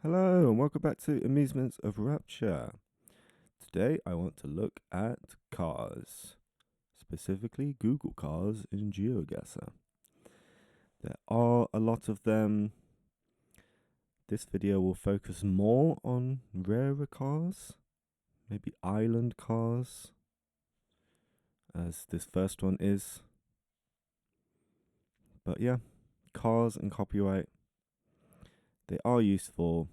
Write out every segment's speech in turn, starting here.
Hello and welcome back to Amusements of Rapture. Today I want to look at cars, specifically Google cars in GeoGuessr. There are a lot of them. This video will focus more on rarer cars, maybe island cars, as this first one is. But yeah, cars and copyright, they are useful.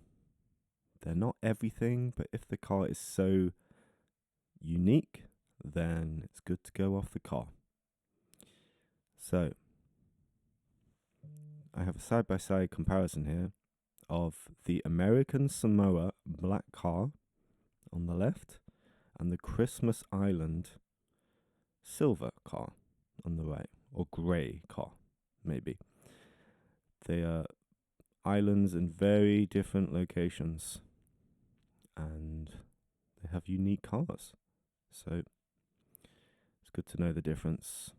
They're not everything, but if the car is so unique, then it's good to go off the car. So, I have a side-by-side comparison here of the American Samoa black car on the left and the Christmas Island silver car on the right, or grey car, maybe. They are islands in very different locations and they have unique cars. So, it's good to know the difference.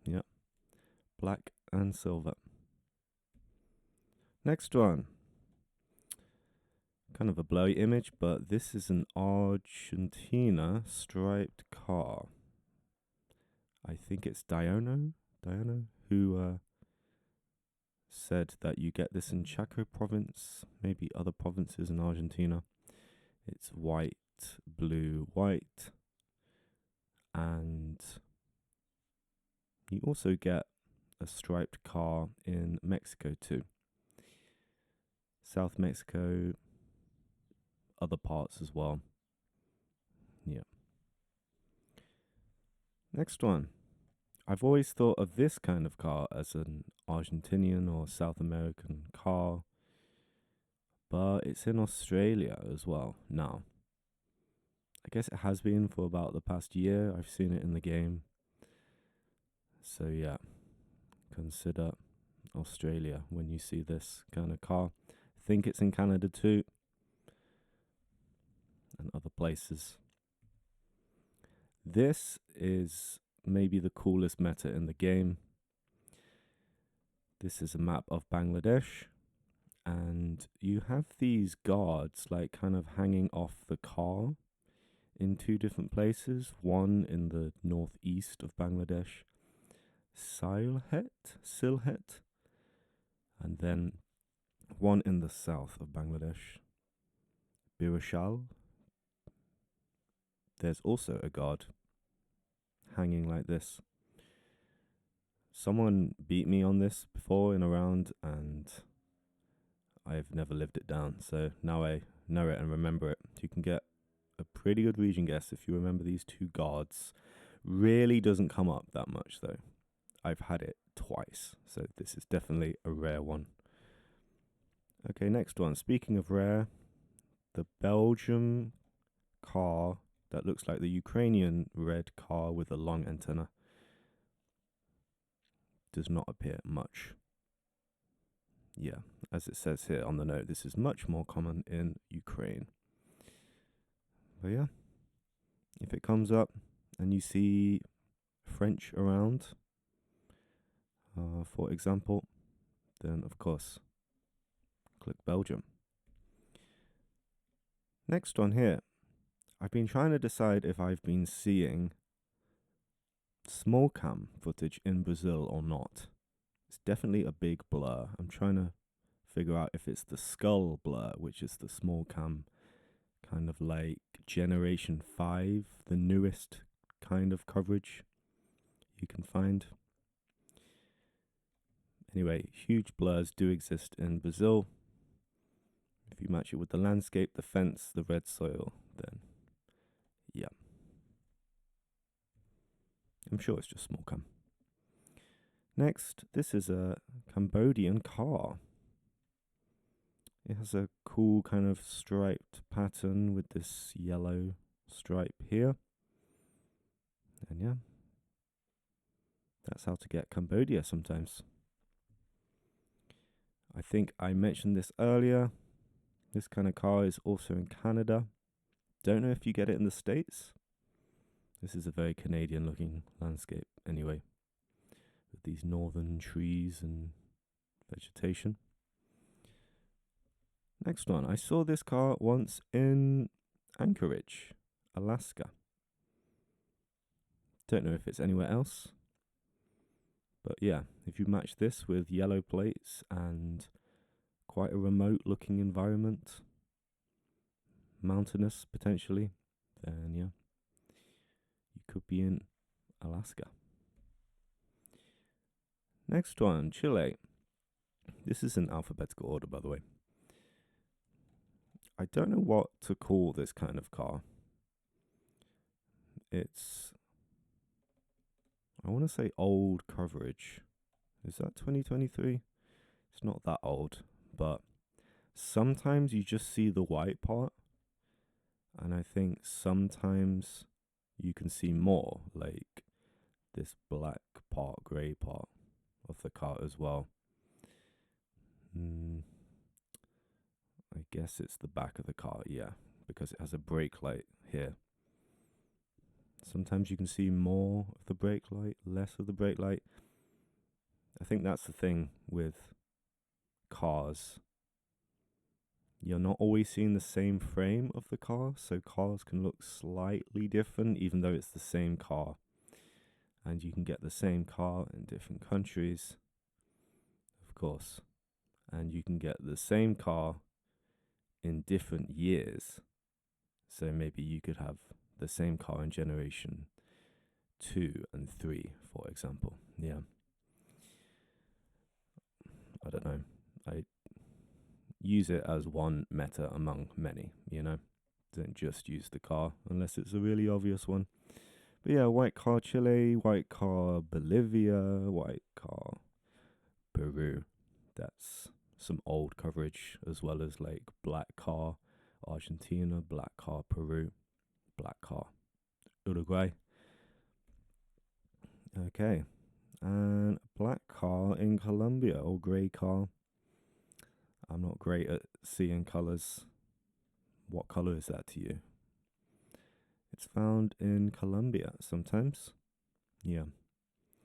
Yep, black and silver. Next one. Kind of a blurry image, but this is an Argentina striped car. I think it's Diano, who said that you get this in Chaco province, maybe other provinces in Argentina. It's white, blue, white, and you also get a striped car in Mexico too. South Mexico, other parts as well. Yeah. Next one. I've always thought of this kind of car as an Argentinian or South American car, but it's in Australia as well now. I guess it has been for about the past year. I've seen it in the game. So yeah, consider Australia when you see this kind of car. I think it's in Canada too, and other places. This is maybe the coolest meta in the game. This is a map of Bangladesh, and you have these guards like kind of hanging off the car in two different places. One in the northeast of Bangladesh, Sylhet, and then one in the south of Bangladesh, Birashal. There's also a guard hanging like this. Someone beat me on this before in a round, and I've never lived it down. So now I know it and remember it. You can get a pretty good region guess if you remember these two guards. Really doesn't come up that much though. I've had it twice, so this is definitely a rare one. Okay, next one. Speaking of rare, the Belgium car that looks like the Ukrainian red car with a long antenna does not appear much. Yeah, as it says here on the note, this is much more common in Ukraine. But yeah, if it comes up and you see French around, for example, then of course, click Belgium. Next one here. I've been trying to decide if I've been seeing small cam footage in Brazil or not. It's definitely a big blur. I'm trying to figure out if it's the skull blur, which is the small cam, kind of like Generation 5, the newest kind of coverage you can find. Anyway, huge blurs do exist in Brazil. If you match it with the landscape, the fence, the red soil, then yeah. I'm sure it's just small cam. Next, this is a Cambodian car. It has a cool kind of striped pattern with this yellow stripe here. And yeah, that's how to get Cambodia sometimes. I think I mentioned this earlier. This kind of car is also in Canada. Don't know if you get it in the States. This is a very Canadian looking landscape anyway, with these northern trees and vegetation. Next one. I saw this car once in Anchorage, Alaska. Don't know if it's anywhere else. But yeah, if you match this with yellow plates and quite a remote looking environment, mountainous potentially, then yeah, you could be in Alaska. Next one, Chile. This is in alphabetical order, by the way. I don't know what to call this kind of car. I want to say old coverage. Is that 2023? It's not that old, but sometimes you just see the white part, and I think sometimes you can see more, like this black part, grey part of the car as well. I guess it's the back of the car, yeah, because it has a brake light here. Sometimes you can see more of the brake light, less of the brake light. I think that's the thing with cars. You're not always seeing the same frame of the car, so cars can look slightly different even though it's the same car. And you can get the same car in different countries, of course. And you can get the same car in different years. So maybe you could have the same car in generation 2 and 3, for example. Yeah. I don't know. I use it as one meta among many, you know? Don't just use the car unless it's a really obvious one. But yeah, white car Chile, white car Bolivia, white car Peru. That's some old coverage, as well as like black car Argentina, black car Peru, black car Uruguay. Okay. And black car in Colombia, or grey car. I'm not great at seeing colours. What colour is that to you? It's found in Colombia sometimes. Yeah.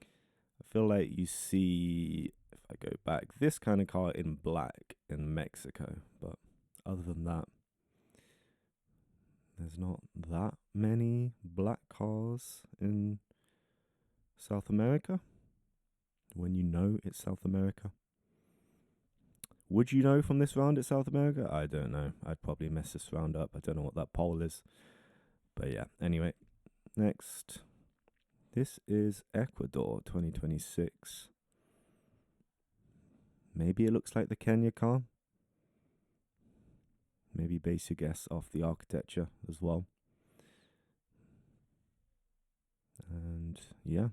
I feel like you see, if I go back, this kind of car in black in Mexico. But other than that, there's not that many black cars in South America. When you know it's South America. Would you know from this round it's South America? I don't know. I'd probably mess this round up. I don't know what that poll is. But yeah, anyway. Next. This is Ecuador 2026. Maybe it looks like the Kenya car. Maybe base your guess off the architecture as well. And yeah,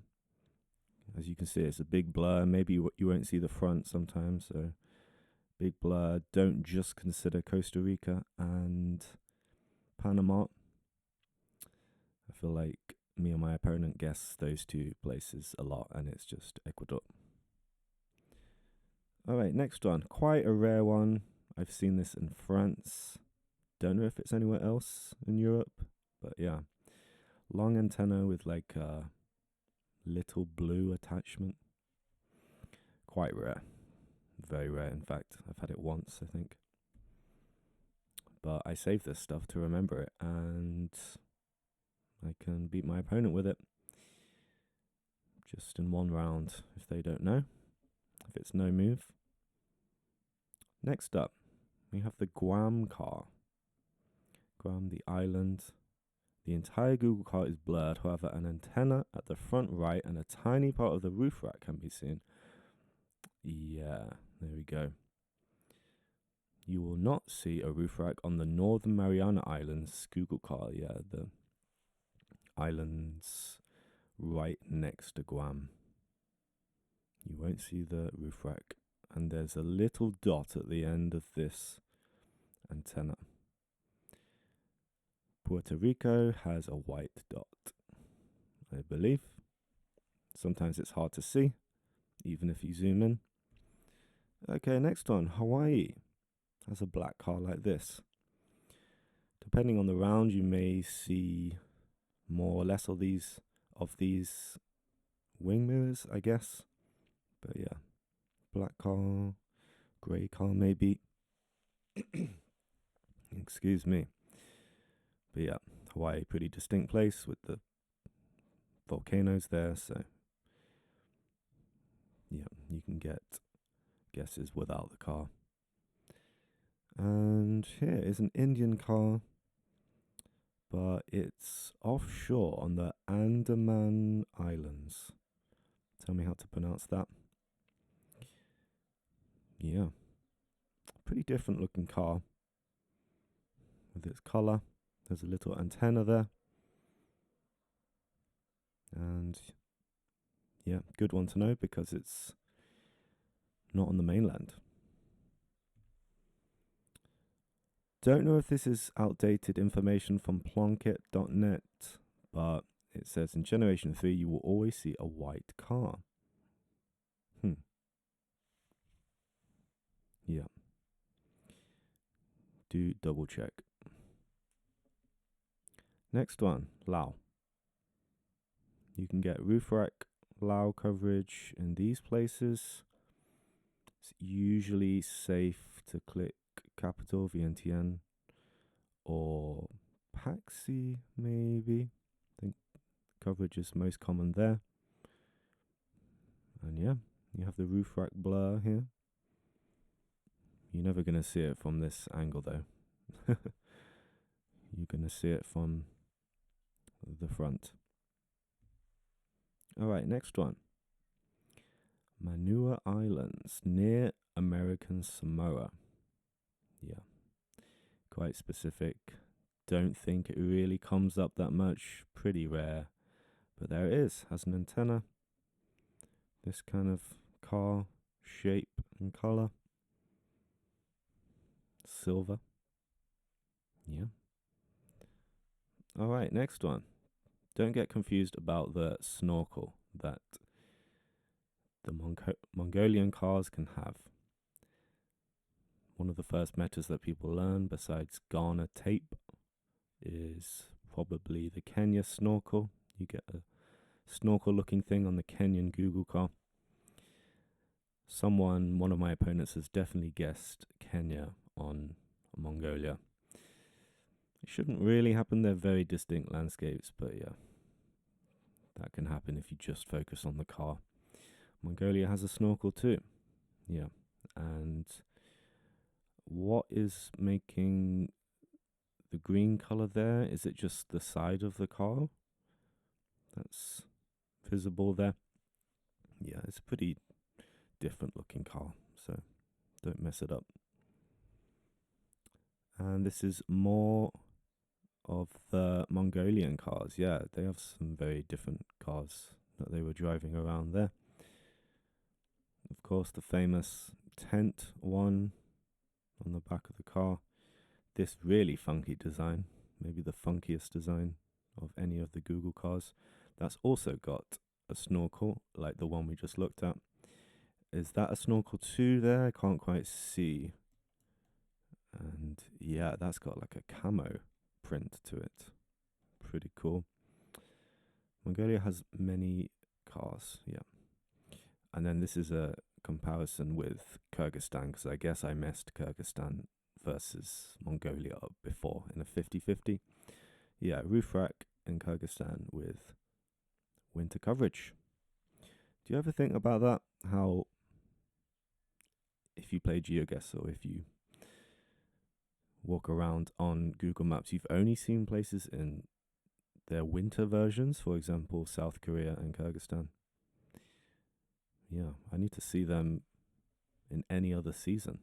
as you can see, it's a big blur. Maybe you won't see the front sometimes, so big blur. Don't just consider Costa Rica and Panama. I feel like me and my opponent guess those two places a lot, and it's just Ecuador. Alright, next one. Quite a rare one. I've seen this in France. Don't know if it's anywhere else in Europe, but yeah. Long antenna with like a little blue attachment. Quite rare. Very rare, in fact. I've had it once, I think. But I save this stuff to remember it, and I can beat my opponent with it. Just in one round, if they don't know. If it's no move. Next up, we have the Guam car. Guam, the island. The entire Google car is blurred, however, an antenna at the front right and a tiny part of the roof rack can be seen. Yeah, there we go. You will not see a roof rack on the Northern Mariana Islands Google car. Yeah, the islands right next to Guam. You won't see the roof rack. And there's a little dot at the end of this antenna. Puerto Rico has a white dot, I believe. Sometimes it's hard to see, even if you zoom in. Okay, next one. Hawaii has a black car like this. Depending on the round, you may see more or less of these wing mirrors, I guess. But yeah, black car, grey car maybe. Excuse me. But yeah, Hawaii, pretty distinct place with the volcanoes there, so yeah, you can get guesses without the car. And here is an Indian car, but it's offshore on the Andaman Islands. Tell me how to pronounce that. Yeah, pretty different looking car with its color. There's a little antenna there. And yeah, good one to know because it's not on the mainland. Don't know if this is outdated information from Plunkett.net, but it says in Generation 3 you will always see a white car. Yeah. Do double check. Next one, Lao. You can get roof rack Lao coverage in these places. It's usually safe to click Capital VNTN or Paxi, maybe. I think coverage is most common there. And yeah, you have the roof rack blur here. You're never going to see it from this angle though. You're going to see it from the front. Alright, next one. Manua Islands, near American Samoa. Yeah, quite specific. Don't think it really comes up that much. Pretty rare. But there it is. Has an antenna. This kind of car shape and color. Silver. Yeah. Alright, next one. Don't get confused about the snorkel that the Mongolian cars can have. One of the first methods that people learn, besides Ghana tape, is probably the Kenya snorkel. You get a snorkel looking thing on the Kenyan Google car. One of my opponents has definitely guessed Kenya on Mongolia. It shouldn't really happen, they're very distinct landscapes, but yeah, that can happen if you just focus on the car. Mongolia has a snorkel too. Yeah, and what is making the green color there? Is it just the side of the car that's visible there? Yeah, it's a pretty different looking car, so don't mess it up. And this is more of the Mongolian cars. Yeah, they have some very different cars that they were driving around there. Of course, the famous tent one on the back of the car. This really funky design, maybe the funkiest design of any of the Google cars. That's also got a snorkel like the one we just looked at. Is that a snorkel too there? I can't quite see. And yeah, that's got like a camo print to it. Pretty cool. Mongolia has many cars, yeah. And then this is a comparison with Kyrgyzstan, because I guess I messed Kyrgyzstan versus Mongolia up before in a 50-50. Yeah, roof rack in Kyrgyzstan with winter coverage. Do you ever think about that? How if you play GeoGuessr or if you walk around on Google Maps, you've only seen places in their winter versions, for example, South Korea and Kyrgyzstan. Yeah, I need to see them in any other season.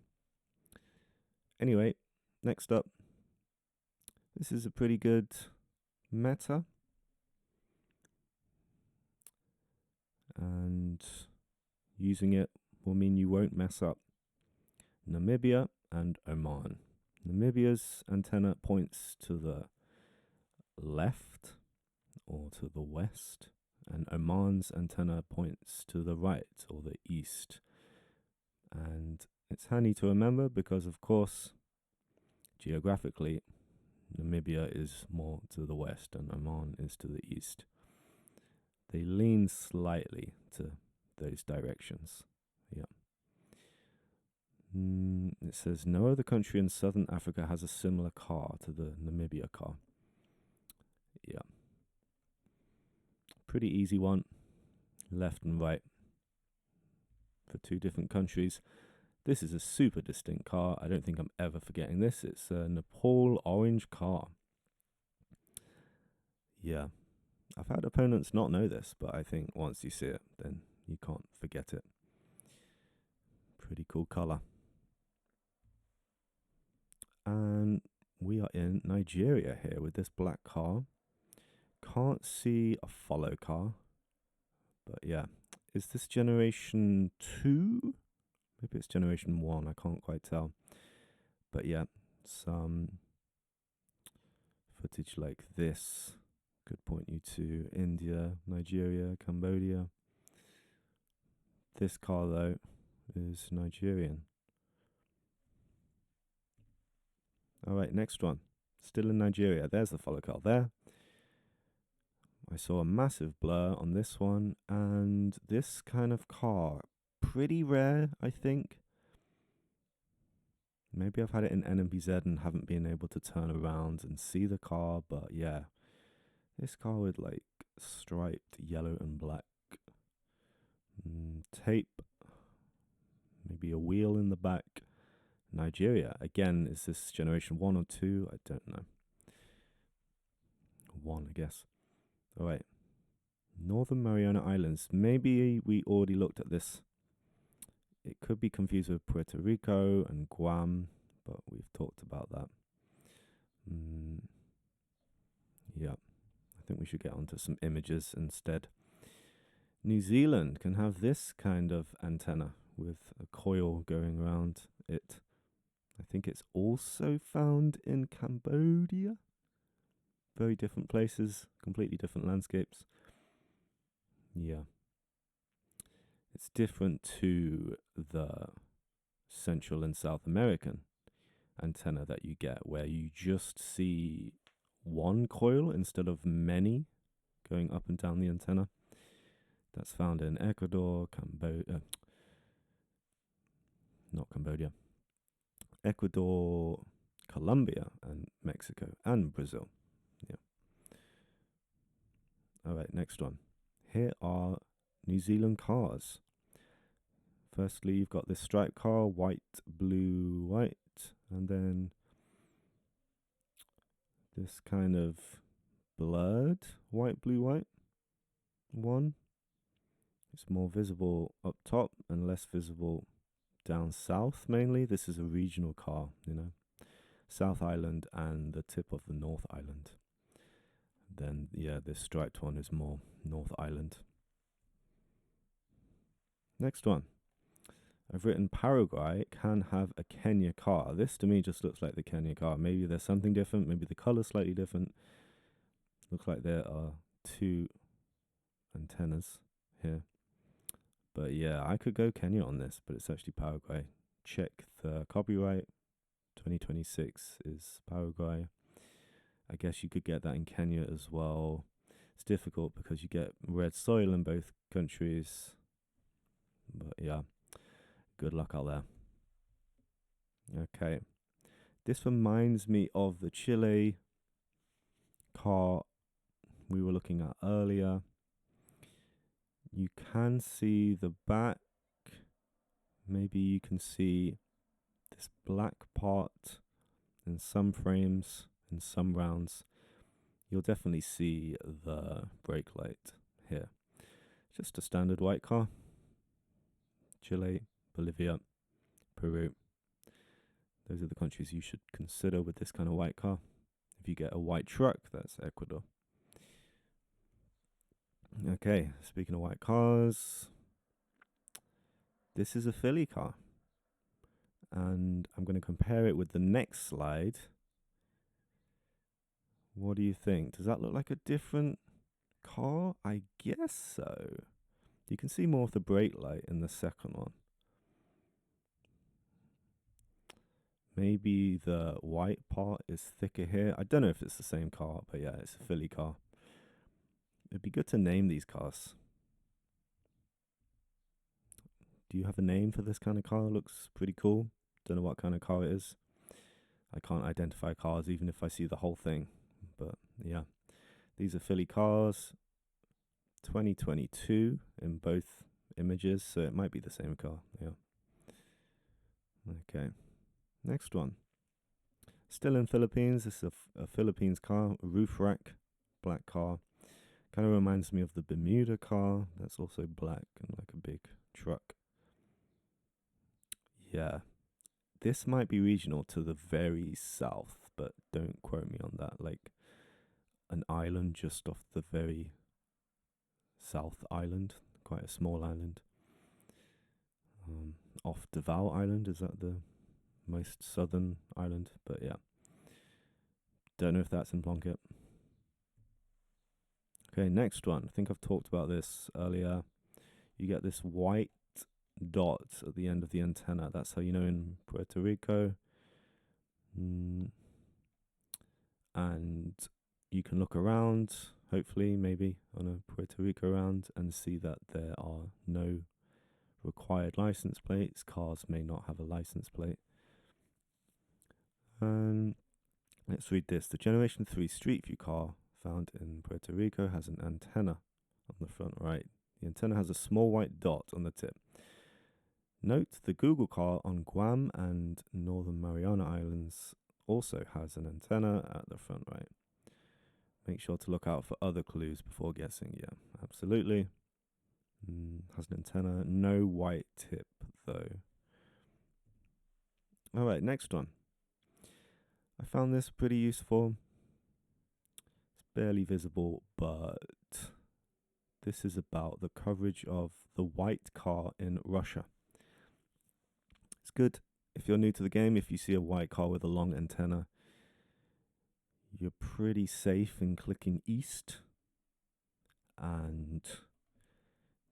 Anyway, next up. This is a pretty good meta. And using it will mean you won't mess up. Namibia and Oman. Namibia's antenna points to the left or to the west, and Oman's antenna points to the right or the east. And it's handy to remember because, of course, geographically, Namibia is more to the west and Oman is to the east. They lean slightly to those directions. Yeah. It says no other country in southern Africa has a similar car to the Namibia car. Yeah. Pretty easy one. Left and right for two different countries. This is a super distinct car. I don't think I'm ever forgetting this. It's a Nepal orange car. Yeah. I've had opponents not know this, but I think once you see it, then you can't forget it. Pretty cool color. And we are in Nigeria here with this black car. Can't see a follow car. But yeah. Is this generation 2? Maybe it's generation 1. I can't quite tell. But yeah, some footage like this could point you to India, Nigeria, Cambodia. This car, though, is Nigerian. All right, next one. Still in Nigeria. There's the follow car there. I saw a massive blur on this one, and this kind of car, pretty rare, I think. Maybe I've had it in NMBZ and haven't been able to turn around and see the car, but yeah. This car with like striped yellow and black tape, maybe a wheel in the back. Nigeria, again, is this generation 1 or 2? I don't know. 1, I guess. All right. Northern Mariana Islands. Maybe we already looked at this. It could be confused with Puerto Rico and Guam, but we've talked about that. Yeah, I think we should get onto some images instead. New Zealand can have this kind of antenna with a coil going around it. I think it's also found in Cambodia. Very different places, completely different landscapes. Yeah. It's different to the Central and South American antenna that you get, where you just see one coil instead of many going up and down the antenna. That's found in Ecuador, Ecuador, Colombia, and Mexico, and Brazil. Yeah. All right, next one. Here are New Zealand cars. Firstly, you've got this striped car, white, blue, white, and then this kind of blurred white, blue, white one. It's more visible up top and less visible down south mainly. This is a regional car, South Island and the tip of the North Island. Then, yeah, this striped one is more North Island. Next one. I've written Paraguay can have a Kenya car. This to me just looks like the Kenya car. Maybe there's something different. Maybe the color's slightly different. Looks like there are two antennas here. But yeah, I could go Kenya on this, but it's actually Paraguay. Check the copyright. 2026 is Paraguay. I guess you could get that in Kenya as well. It's difficult because you get red soil in both countries. But yeah, good luck out there. Okay. This reminds me of the Chile car we were looking at earlier. You can see the back. Maybe you can see this black part in some frames, in some rounds. You'll definitely see the brake light here. Just a standard white car. Chile, Bolivia, Peru. Those are the countries you should consider with this kind of white car. If you get a white truck, that's Ecuador. Okay, speaking of white cars, this is a Philly car. And I'm going to compare it with the next slide. What do you think? Does that look like a different car? I guess so. You can see more of the brake light in the second one. Maybe the white part is thicker here. I don't know if it's the same car, but yeah, it's a Philly car. It'd be good to name these cars. Do you have a name for this kind of car? Looks pretty cool. Don't know what kind of car it is. I can't identify cars even if I see the whole thing. But yeah, these are Philly cars, 2022 in both images, so it might be the same car. Yeah. Okay, next one. Still in Philippines. This is a Philippines car, roof rack, black car. Kind of reminds me of the Bermuda car. That's also black and like a big truck. Yeah, this might be regional to the very south, but don't quote me on that. Like an island just off the very south island, quite a small island. Off Davao Island, is that the most southern island? But yeah, don't know if that's in Plunkett. Okay, next one. I think I've talked about this earlier. You get this white dot at the end of the antenna. That's how you know in Puerto Rico. And you can look around, hopefully, maybe on a Puerto Rico round, and see that there are no required license plates. Cars may not have a license plate. And let's read this. The Generation 3 Street View car found in Puerto Rico has an antenna on the front right. The antenna has a small white dot on the tip. Note the Google car on Guam and Northern Mariana Islands also has an antenna at the front right. Make sure to look out for other clues before guessing. Yeah, absolutely. Has an antenna, no white tip though. All right, next one. I found this pretty useful. It's barely visible, but this is about the coverage of the white car in Russia. It's good if you're new to the game. If you see a white car with a long antenna, you're pretty safe in clicking east. And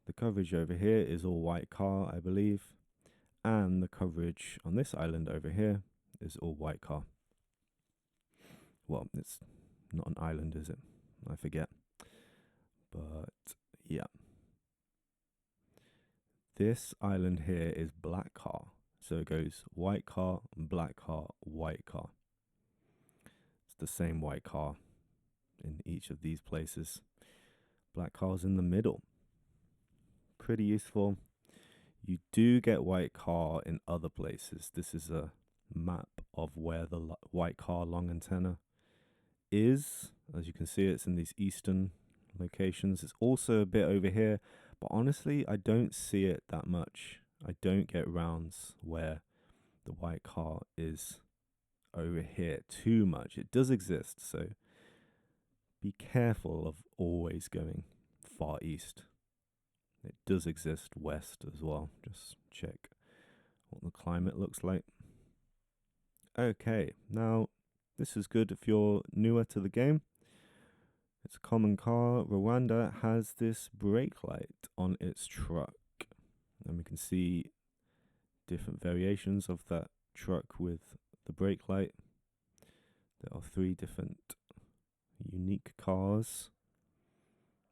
the coverage over here is all white car, I believe. And the coverage on this island over here is all white car. Well, it's not an island, is it? I forget. But yeah. This island here is black car. So it goes white car, black car, white car. It's the same white car in each of these places. Black car's in the middle. Pretty useful. You do get white car in other places. This is a map of where the white car long antenna is. As you can see, it's in these eastern locations. It's also a bit over here, but honestly, I don't see it that much. I don't get rounds where the white car is over here too much. It does exist, so be careful of always going far east. It does exist west as well. Just check what the climate looks like. Okay, now this is good if you're newer to the game. It's a common car. Rwanda has this brake light on its truck. And we can see different variations of that truck with the brake light. There are 3 different unique cars.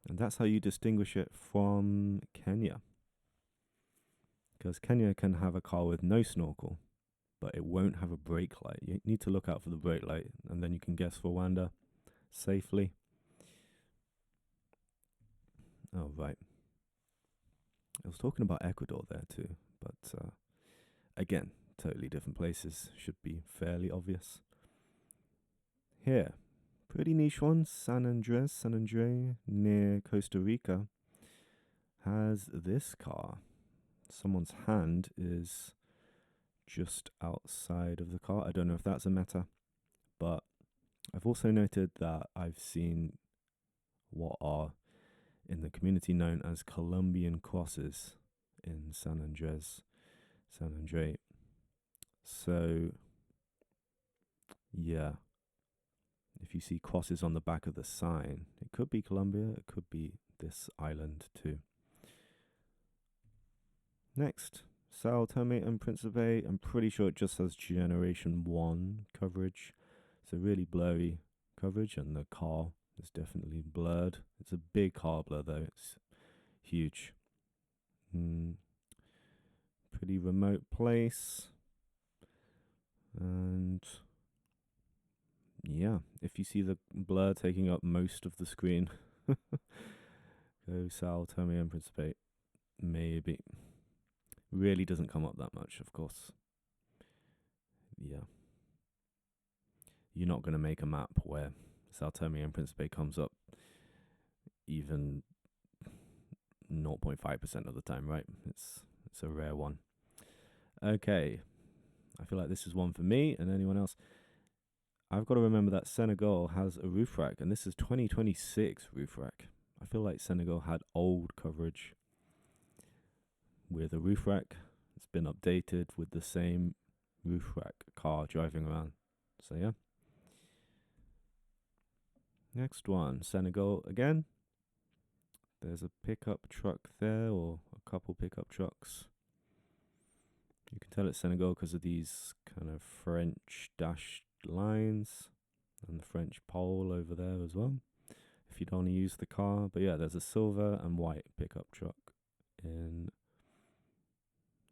And that's how you distinguish it from Kenya. Because Kenya can have a car with no snorkel, but it won't have a brake light. You need to look out for the brake light, and then you can guess Rwanda safely. Oh, right. I was talking about Ecuador there too, but again, totally different places. Should be fairly obvious. Here, pretty niche one, San Andrés near Costa Rica has this car. Someone's hand is just outside of the car. I don't know if that's a meta, but I've also noted that I've seen what are in the community known as Colombian crosses in San Andrés. So, yeah, if you see crosses on the back of the sign, it could be Colombia, it could be this island too. Next, Sao Tome and Principe. I'm pretty sure it just has Generation 1 coverage. It's a really blurry coverage, and the car is definitely blurred. It's a big car blur though, it's huge. Pretty remote place. Yeah, if you see the blur taking up most of the screen, go Sao Tome and Principe. Maybe. Really doesn't come up that much, of course. Yeah. You're not going to make a map where Sao Tome and Principe comes up even 0.5% of the time, right? It's a rare one. Okay. I feel like this is one for me and anyone else. I've got to remember that Senegal has a roof rack, and this is 2026 roof rack. I feel like Senegal had old coverage with a roof rack. It's been updated with the same roof rack car driving around. So yeah. Next one, Senegal again. There's a pickup truck there, or a couple pickup trucks. You can tell it's Senegal because of these kind of French dashed lines and the French pole over there as well, if you don't want to use the car. But yeah, there's a silver and white pickup truck in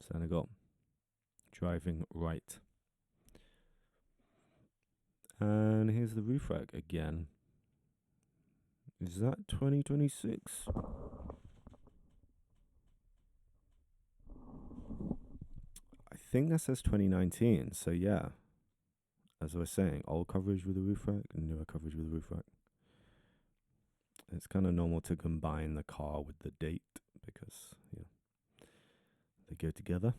Senegal driving right. And here's the roof rack again. Is that 2026? I think that says 2019. So yeah, as I was saying, old coverage with the roof rack and newer coverage with the roof rack. It's kind of normal to combine the car with the date because they go together.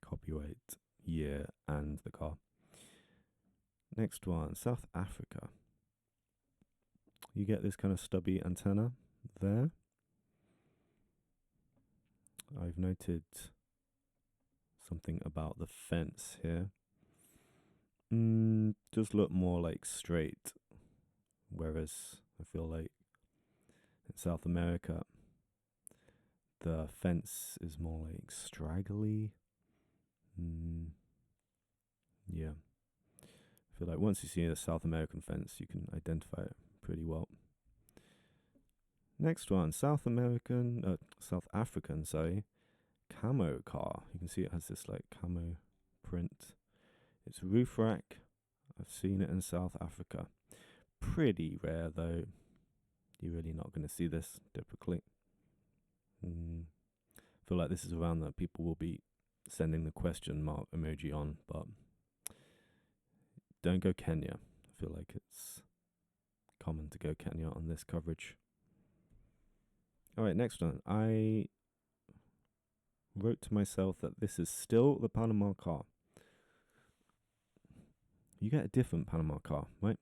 Copyright, year, and the car. Next one, South Africa. You get this kind of stubby antenna there. I've noted something about the fence here. Does look more like straight, whereas I feel like in South America the fence is more like straggly. Yeah. I feel like once you see a South American fence, you can identify it pretty well. Next one, South African, sorry, camo car. You can see it has this like camo print. It's roof rack. I've seen it in South Africa. Pretty rare though. You're really not going to see this typically. I feel like this is around that people will be sending the question mark emoji on, but don't go Kenya. I feel like it's common to go Kenya on this coverage. All right, next one. I wrote to myself that this is still the Panama car. You get a different Panama car, right?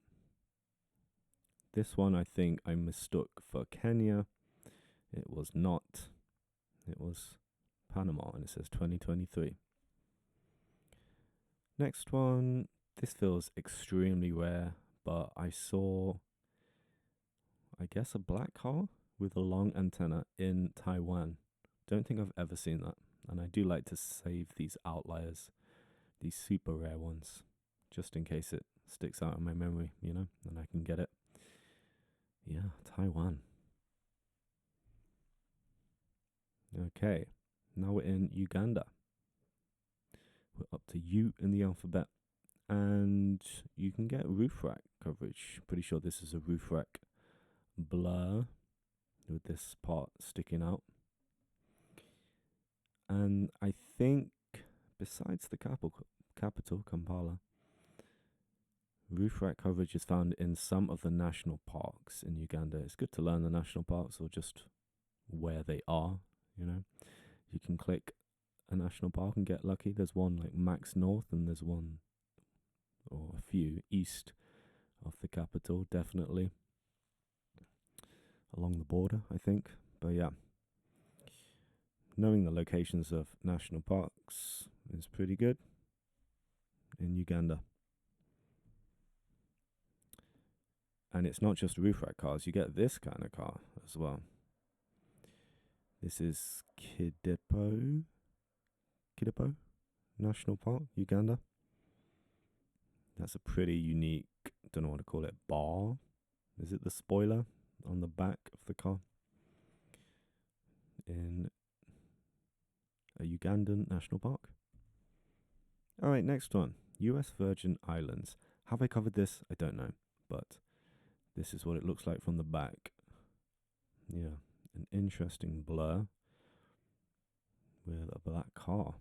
This one I think I mistook for Kenya. It was not. It was Panama, and it says 2023. Next one. This feels extremely rare, but I saw, I guess, a black car with a long antenna in Taiwan. Don't think I've ever seen that. And I do like to save these outliers, these super rare ones, just in case it sticks out in my memory, and I can get it. Yeah, Taiwan. Okay, now we're in Uganda. We're up to U in the alphabet. And you can get roof rack coverage. Pretty sure this is a roof rack blur with this part sticking out. And I think besides the capital, Kampala, roof rack coverage is found in some of the national parks in Uganda. It's good to learn the national parks or just where they are, You can click a national park and get lucky. There's one like Max North, and there's one or a few east of the capital, definitely. Along the border, I think. But yeah, knowing the locations of national parks is pretty good in Uganda. And it's not just roof rack cars, you get this kind of car as well. This is Kidipo National Park, Uganda. That's a pretty unique, don't know what to call it, bar. Is it the spoiler on the back of the car? In a Ugandan national park. All right, next one. US Virgin Islands Have I covered this? I don't know, but this is what it looks like from the back. Yeah, an interesting blur with a black car.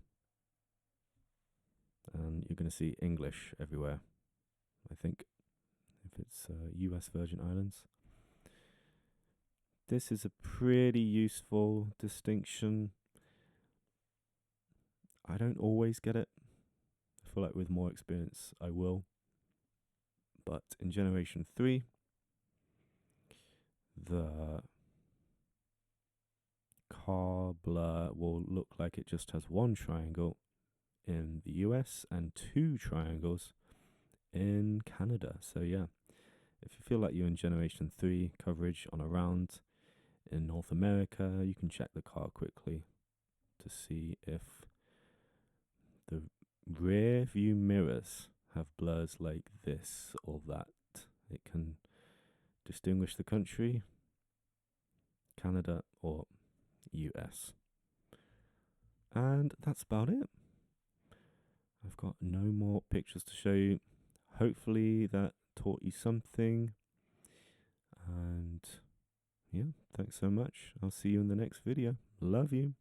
And you're going to see English everywhere, I think, if it's US Virgin Islands. This is a pretty useful distinction. I don't always get it. I feel like with more experience I will. But in generation 3, the car blur will look like it just has one triangle in the US and 2 triangles in Canada. So yeah, if you feel like you're in generation 3 coverage on a round in North America, you can check the car quickly to see if the rear view mirrors have blurs like this or that. It can distinguish the country, Canada or US. And that's about it. I've got no more pictures to show you. Hopefully that taught you something. And yeah, thanks so much. I'll see you in the next video. Love you.